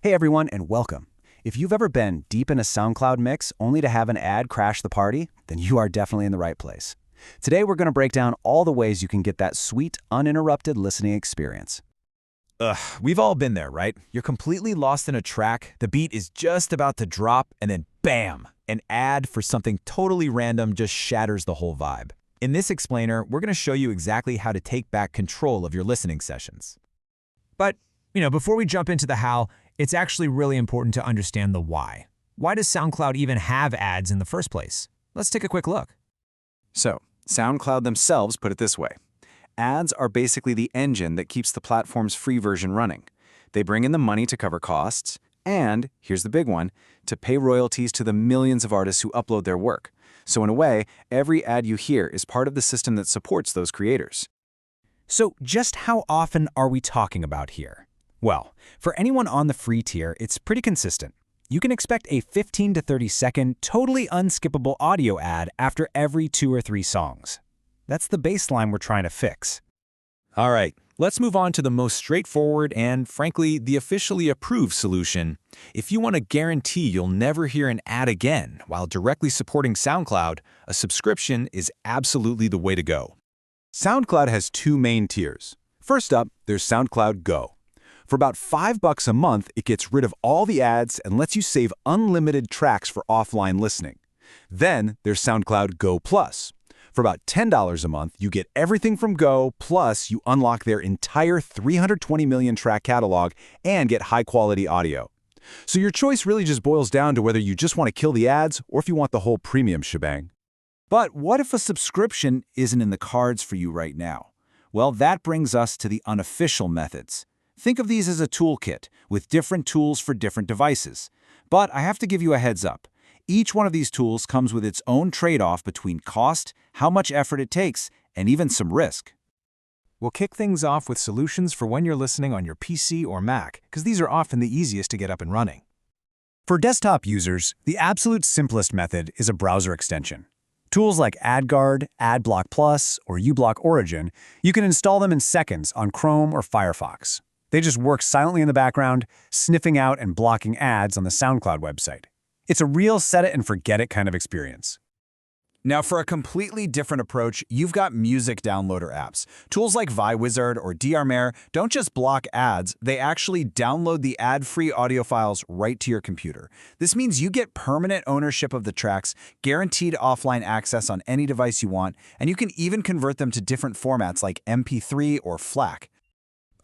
Hey everyone, and welcome. If you've ever been deep in a SoundCloud mix only to have an ad crash the party, then you are definitely in the right place. Today we're going to break down all the ways you can get that sweet, uninterrupted listening experience. We've all been there, right? You're completely lost in a track, the beat is just about to drop, and then bam! An ad for something totally random just shatters the whole vibe. In this explainer, we're going to show you exactly how to take back control of your listening sessions. But, before we jump into the how, it's actually really important to understand the why. Why does SoundCloud even have ads in the first place? Let's take a quick look. So, SoundCloud themselves put it this way. Ads are basically the engine that keeps the platform's free version running. They bring in the money to cover costs, and, here's the big one, to pay royalties to the millions of artists who upload their work. So in a way, every ad you hear is part of the system that supports those creators. So just how often are we talking about here? Well, for anyone on the free tier, it's pretty consistent. You can expect a 15 to 30 second, totally unskippable audio ad after every 2 or 3 songs. That's the baseline we're trying to fix. All right, let's move on to the most straightforward and, frankly, the officially approved solution. If you want to guarantee you'll never hear an ad again while directly supporting SoundCloud, a subscription is absolutely the way to go. SoundCloud has 2 main tiers. First up, there's SoundCloud Go. For about $5 a month, it gets rid of all the ads and lets you save unlimited tracks for offline listening. Then there's SoundCloud Go Plus. For about $10 a month, you get everything from Go, plus you unlock their entire 320 million track catalog and get high-quality audio. So your choice really just boils down to whether you just want to kill the ads or if you want the whole premium shebang. But what if a subscription isn't in the cards for you right now? Well, that brings us to the unofficial methods. Think of these as a toolkit, with different tools for different devices. But I have to give you a heads up. Each one of these tools comes with its own trade-off between cost, how much effort it takes, and even some risk. We'll kick things off with solutions for when you're listening on your PC or Mac, because these are often the easiest to get up and running. For desktop users, the absolute simplest method is a browser extension. Tools like AdGuard, AdBlock Plus, or uBlock Origin, you can install them in seconds on Chrome or Firefox. They just work silently in the background, sniffing out and blocking ads on the SoundCloud website. It's a real set-it-and-forget-it kind of experience. Now, for a completely different approach, you've got music downloader apps. Tools like ViWizard or DRMare don't just block ads, they actually download the ad-free audio files right to your computer. This means you get permanent ownership of the tracks, guaranteed offline access on any device you want, and you can even convert them to different formats like MP3 or FLAC.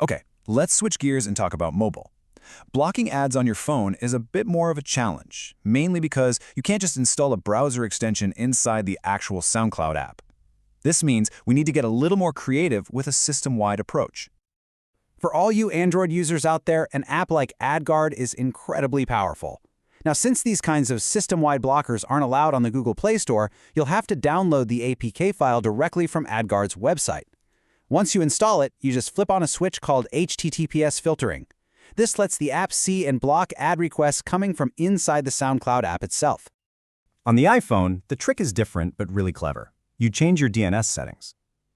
Okay, let's switch gears and talk about mobile. Blocking ads on your phone is a bit more of a challenge, mainly because you can't just install a browser extension inside the actual SoundCloud app. This means we need to get a little more creative with a system-wide approach. For all you Android users out there, an app like AdGuard is incredibly powerful. Now, since these kinds of system-wide blockers aren't allowed on the Google Play Store, you'll have to download the APK file directly from AdGuard's website. Once you install it, you just flip on a switch called HTTPS filtering. This lets the app see and block ad requests coming from inside the SoundCloud app itself. On the iPhone, the trick is different but really clever. You change your DNS settings.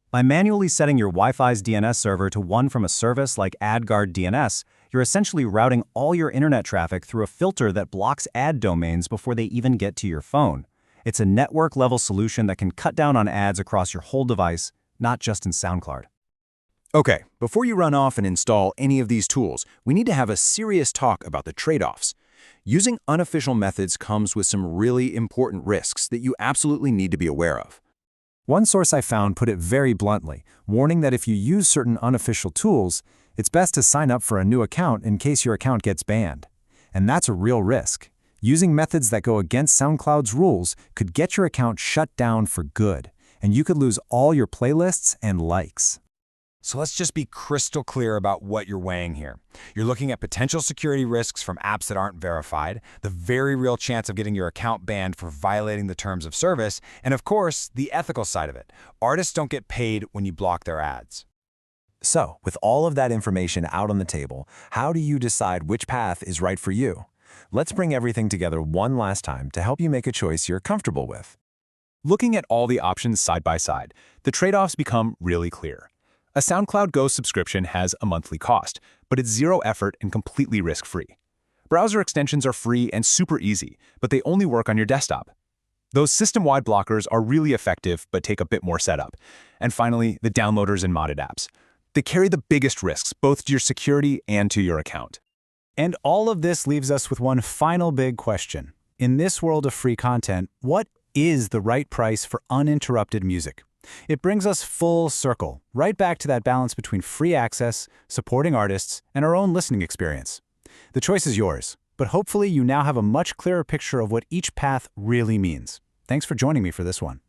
By manually setting your Wi-Fi's DNS server to one from a service like AdGuard DNS, you're essentially routing all your internet traffic through a filter that blocks ad domains before they even get to your phone. It's a network-level solution that can cut down on ads across your whole device, not just in SoundCloud. Okay, before you run off and install any of these tools, we need to have a serious talk about the trade-offs. Using unofficial methods comes with some really important risks that you absolutely need to be aware of. One source I found put it very bluntly, warning that if you use certain unofficial tools, it's best to sign up for a new account in case your account gets banned. And that's a real risk. Using methods that go against SoundCloud's rules could get your account shut down for good, and you could lose all your playlists and likes. So let's just be crystal clear about what you're weighing here. You're looking at potential security risks from apps that aren't verified, the very real chance of getting your account banned for violating the terms of service, and of course, the ethical side of it. Artists don't get paid when you block their ads. So, with all of that information out on the table, how do you decide which path is right for you? Let's bring everything together one last time to help you make a choice you're comfortable with. Looking at all the options side by side, the trade-offs become really clear. A SoundCloud Go subscription has a monthly cost, but it's zero effort and completely risk-free. Browser extensions are free and super easy, but they only work on your desktop. Those system-wide blockers are really effective, but take a bit more setup. And finally, the downloaders and modded apps. They carry the biggest risks, both to your security and to your account. And all of this leaves us with one final big question. In this world of free content, what is the right price for uninterrupted music? It brings us full circle, right back to that balance between free access, supporting artists, and our own listening experience. The choice is yours, but hopefully you now have a much clearer picture of what each path really means. Thanks for joining me for this one.